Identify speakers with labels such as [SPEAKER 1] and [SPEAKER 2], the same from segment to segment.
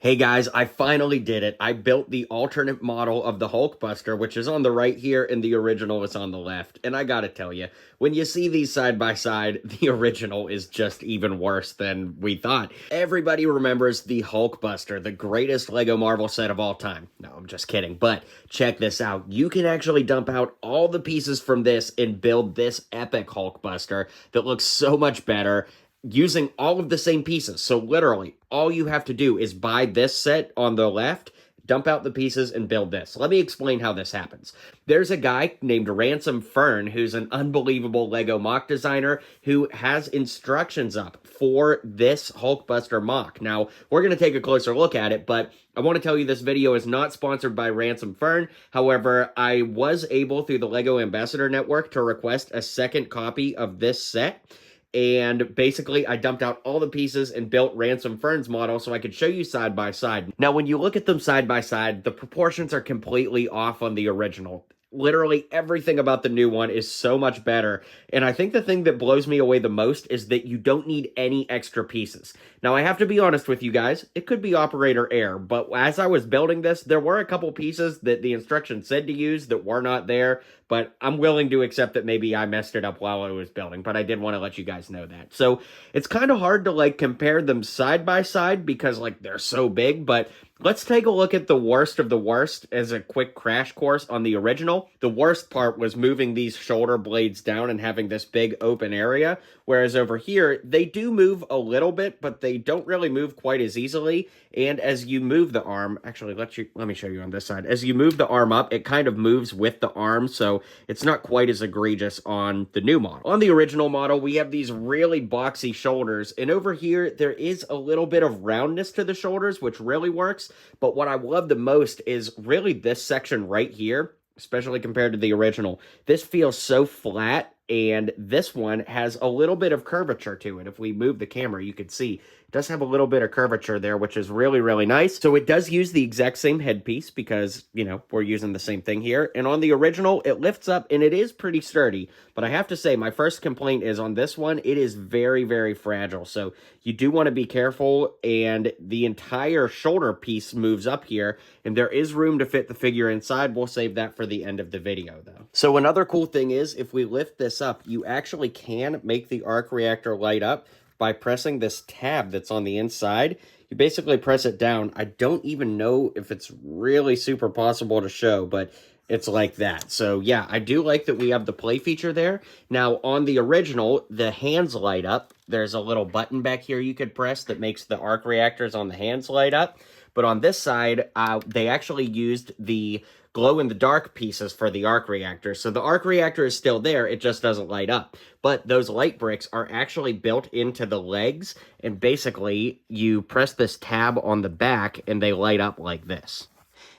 [SPEAKER 1] Hey guys, I finally did it. I built the alternate model of the Hulkbuster, which is on the right here, and the original is on the left. And I gotta tell you, when you see these side by side, the original is just even worse than we thought. Everybody remembers the Hulkbuster, the greatest LEGO Marvel set of all time. No, I'm just kidding. But check this out. You can actually dump out all the pieces from this and build this epic Hulkbuster that looks so much better using all of the same pieces. So literally, all you have to do is buy this set on the left, dump out the pieces, and build this. Let me explain how this happens. There's a guy named Ransom Fern who's an unbelievable LEGO mock designer who has instructions up for this Hulkbuster mock. Now, we're going to take a closer look at it, but I want to tell you this video is not sponsored by Ransom Fern. However, I was able through the LEGO Ambassador Network to request a second copy of this set. And basically, I dumped out all the pieces and built Ransom Fern's model so I could show you side by side. Now, when you look at them side by side, the proportions are completely off on the original. Literally everything about the new one is so much better. And I think the thing that blows me away the most is that you don't need any extra pieces. Now, I have to be honest with you guys, it could be operator error, but as I was building this, there were a couple pieces that the instructions said to use that were not there, but I'm willing to accept that maybe I messed it up while I was building, but I did want to let you guys know that. So it's kind of hard to compare them side by side because they're so big, but let's take a look at the worst of the worst as a quick crash course on the original. The worst part was moving these shoulder blades down and having this big open area, whereas over here, they do move a little bit, but they don't really move quite as easily. And as you move the arm, actually, let me show you on this side. As you move the arm up, it kind of moves with the arm, so it's not quite as egregious on the new model. On the original model, we have these really boxy shoulders, and over here, there is a little bit of roundness to the shoulders, which really works. But what I love the most is really this section right here, especially compared to the original. This feels so flat, and this one has a little bit of curvature to it. If we move the camera, you can see it does have a little bit of curvature there, which is really, really nice. So it does use the exact same headpiece because, we're using the same thing here. And on the original, it lifts up and it is pretty sturdy. But I have to say, my first complaint is on this one, it is very, very fragile. So you do want to be careful, and the entire shoulder piece moves up here, and there is room to fit the figure inside. We'll save that for the end of the video, though. So another cool thing is, if we lift this up, you actually can make the arc reactor light up by pressing this tab that's on the inside. You basically press it down. I don't even know if it's really super possible to show, but it's like that. So yeah, I do like that we have the play feature there. Now on the original, the hands light up. There's a little button back here you could press that makes the arc reactors on the hands light up. But on this side, they actually used the glow-in-the-dark pieces for the arc reactor. So the arc reactor is still there, it just doesn't light up. But those light bricks are actually built into the legs, and basically, you press this tab on the back, and they light up like this.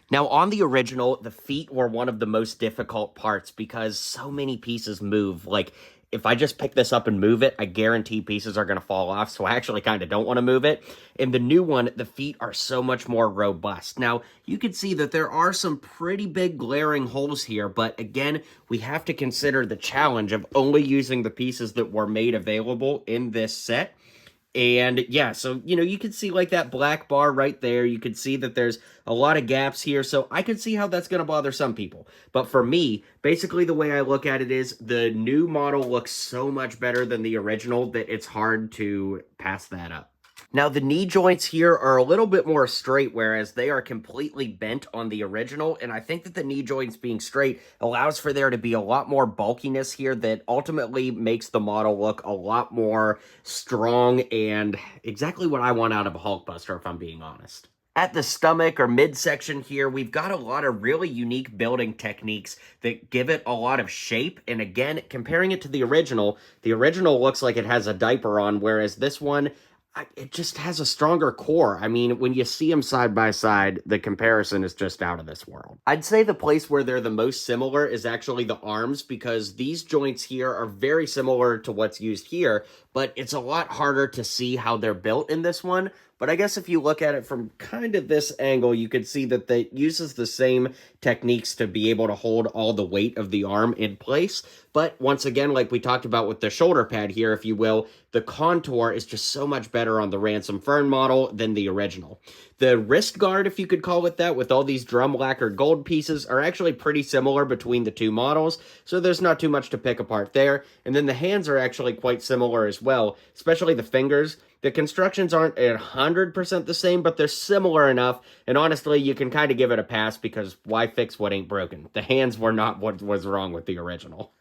[SPEAKER 1] Now, on the original, the feet were one of the most difficult parts because so many pieces move. If I just pick this up and move it, I guarantee pieces are going to fall off, so I actually kind of don't want to move it. In the new one, the feet are so much more robust. Now, you can see that there are some pretty big glaring holes here, but again, we have to consider the challenge of only using the pieces that were made available in this set. And yeah, so, you can see that black bar right there. You can see that there's a lot of gaps here. So I could see how that's going to bother some people. But for me, basically the way I look at it is the new model looks so much better than the original that it's hard to pass that up. Now, the knee joints here are a little bit more straight, whereas they are completely bent on the original, and I think that the knee joints being straight allows for there to be a lot more bulkiness here that ultimately makes the model look a lot more strong and exactly what I want out of a Hulkbuster, if I'm being honest. At the stomach or midsection here, we've got a lot of really unique building techniques that give it a lot of shape. And again, comparing it to the original looks like it has a diaper on, whereas this one, it just has a stronger core. I mean, when you see them side by side, the comparison is just out of this world. I'd say the place where they're the most similar is actually the arms, because these joints here are very similar to what's used here, but it's a lot harder to see how they're built in this one. But I guess if you look at it from kind of this angle, you could see that it uses the same techniques to be able to hold all the weight of the arm in place. But once again, like we talked about with the shoulder pad here, if you will, the contour is just so much better on the Ransom Fern model than the original. The wrist guard, if you could call it that, with all these drum lacquered gold pieces are actually pretty similar between the two models, so there's not too much to pick apart there. And then the hands are actually quite similar as well, especially the fingers. The constructions aren't 100% the same, but they're similar enough, and honestly, you can kind of give it a pass because why fix what ain't broken? The hands were not what was wrong with the original.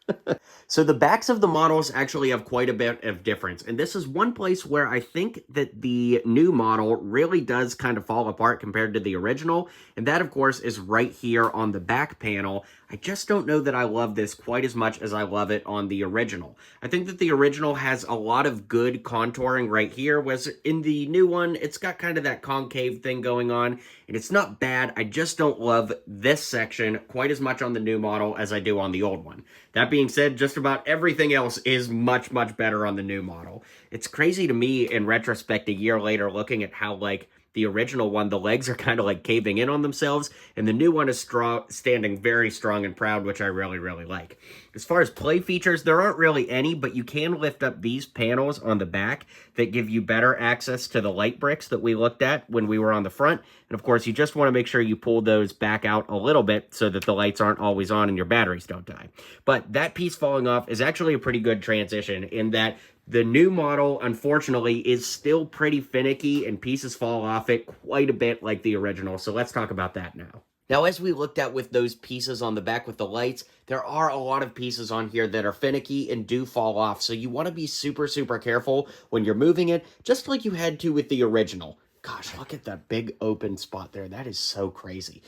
[SPEAKER 1] So the backs of the models actually have quite a bit of difference, and this is one place where I think that the new model really does kind of fall apart compared to the original, and that, of course, is right here on the back panel. I just don't know that I love this quite as much as I love it on the original. I think that the original has a lot of good contouring right here, whereas in the new one, it's got kind of that concave thing going on, and it's not bad. I just don't love this section quite as much on the new model as I do on the old one. That being said, just about everything else is much, much better on the new model. It's crazy to me in retrospect a year later looking at how, like, the original one, the legs are kind of like caving in on themselves, and the new one is standing very strong and proud, which I really, really like. As far as play features, there aren't really any, but you can lift up these panels on the back that give you better access to the light bricks that we looked at when we were on the front. And of course, you just want to make sure you pull those back out a little bit so that the lights aren't always on and your batteries don't die. But that piece falling off is actually a pretty good transition in that the new model, unfortunately, is still pretty finicky and pieces fall off it quite a bit like the original. So let's talk about that now. Now, as we looked at with those pieces on the back with the lights, there are a lot of pieces on here that are finicky and do fall off. So you want to be super, super careful when you're moving it, just like you had to with the original. Gosh, look at that big open spot there. That is so crazy.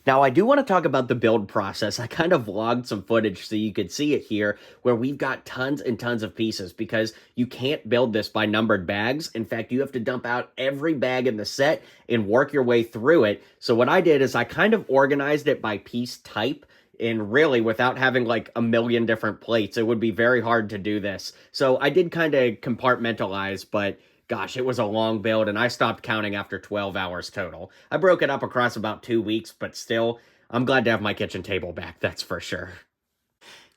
[SPEAKER 1] Now, I do want to talk about the build process. I kind of vlogged some footage so you could see it here, where we've got tons and tons of pieces because you can't build this by numbered bags. In fact, you have to dump out every bag in the set and work your way through it. So what I did is I kind of organized it by piece type. And really, without having like a million different plates, it would be very hard to do this. So I did kind of compartmentalize, but gosh, it was a long build, and I stopped counting after 12 hours total. I broke it up across about 2 weeks, but still, I'm glad to have my kitchen table back, that's for sure.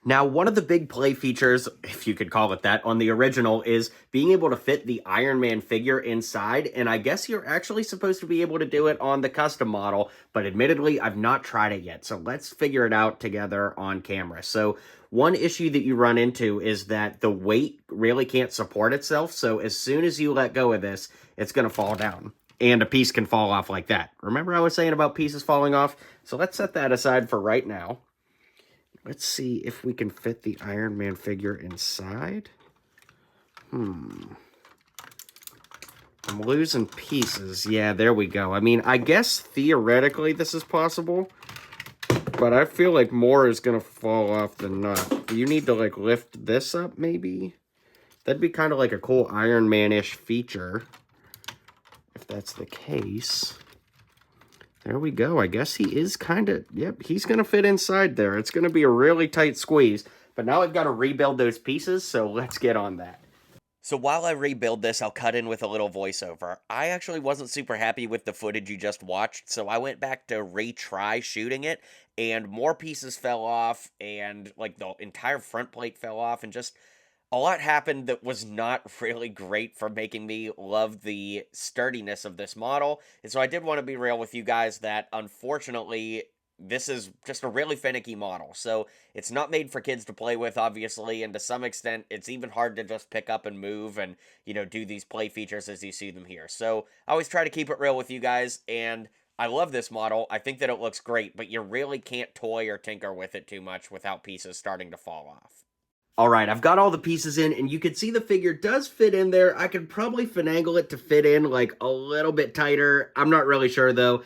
[SPEAKER 1] Now, one of the big play features, if you could call it that, on the original is being able to fit the Iron Man figure inside, and I guess you're actually supposed to be able to do it on the custom model, but admittedly, I've not tried it yet, so let's figure it out together on camera. So, one issue that you run into is that the weight really can't support itself, so as soon as you let go of this, it's going to fall down. And a piece can fall off like that. Remember I was saying about pieces falling off? So let's set that aside for right now. Let's see if we can fit the Iron Man figure inside. I'm losing pieces. Yeah, there we go. I mean, I guess theoretically this is possible, but I feel like more is going to fall off than not. You need to, like, lift this up, maybe? That'd be kind of like a cool Iron Man-ish feature, if that's the case. There we go. I guess he is kind of, yep, he's going to fit inside there. It's going to be a really tight squeeze. But now I've got to rebuild those pieces, so let's get on that. So while I rebuild this, I'll cut in with a little voiceover. I actually wasn't super happy with the footage you just watched, so I went back to retry shooting it, and more pieces fell off, and like the entire front plate fell off, and just a lot happened that was not really great for making me love the sturdiness of this model. And so I did want to be real with you guys that, unfortunately, this is just a really finicky model. So it's not made for kids to play with, obviously, and to some extent, it's even hard to just pick up and move and, you know, do these play features as you see them here. So I always try to keep it real with you guys, and I love this model. I think that it looks great, but you really can't toy or tinker with it too much without pieces starting to fall off. All right, I've got all the pieces in, and you can see the figure does fit in there. I could probably finagle it to fit in, like, a little bit tighter. I'm not really sure, though.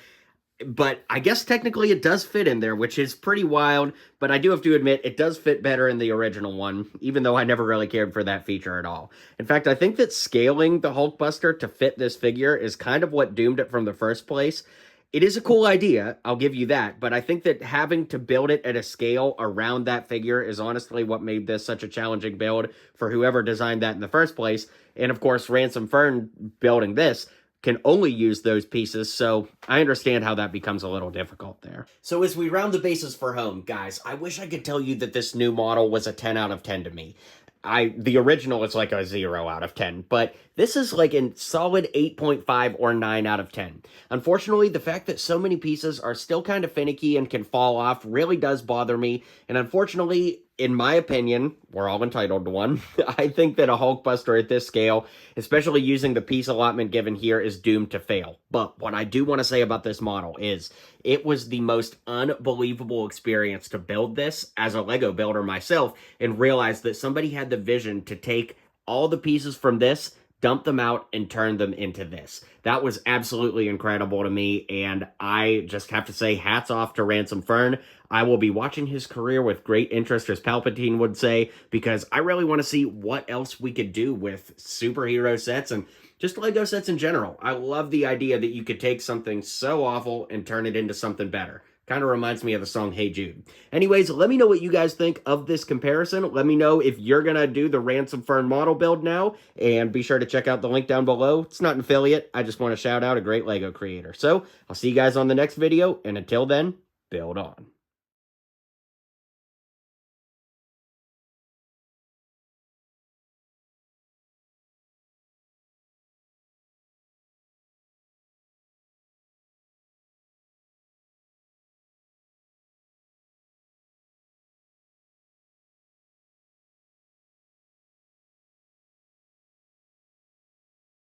[SPEAKER 1] But I guess technically it does fit in there, which is pretty wild. But I do have to admit, it does fit better in the original one, even though I never really cared for that feature at all. In fact, I think that scaling the Hulkbuster to fit this figure is kind of what doomed it from the first place. It is a cool idea, I'll give you that, but I think that having to build it at a scale around that figure is honestly what made this such a challenging build for whoever designed that in the first place. And of course, Ransom Fern building this, can only use those pieces, so I understand how that becomes a little difficult there. So as we round the bases for home, guys, I wish I could tell you that this new model was a 10 out of 10 to me. The original is like a 0 out of 10, but this is like a solid 8.5 or 9 out of 10. Unfortunately, the fact that so many pieces are still kind of finicky and can fall off really does bother me, and unfortunately, in my opinion, we're all entitled to one, I think that a Hulkbuster at this scale, especially using the piece allotment given here, is doomed to fail. But what I do want to say about this model is it was the most unbelievable experience to build this as a LEGO builder myself and realize that somebody had the vision to take all the pieces from this, dump them out, and turn them into this. That was absolutely incredible to me, and I just have to say hats off to Ransom Fern. I will be watching his career with great interest, as Palpatine would say, because I really want to see what else we could do with superhero sets and just LEGO sets in general. I love the idea that you could take something so awful and turn it into something better. Kind of reminds me of the song Hey Jude. Anyways, let me know what you guys think of this comparison. Let me know if you're going to do the Ransom Fern model build now. And be sure to check out the link down below. It's not an affiliate. I just want to shout out a great LEGO creator. So, I'll see you guys on the next video. And until then, build on.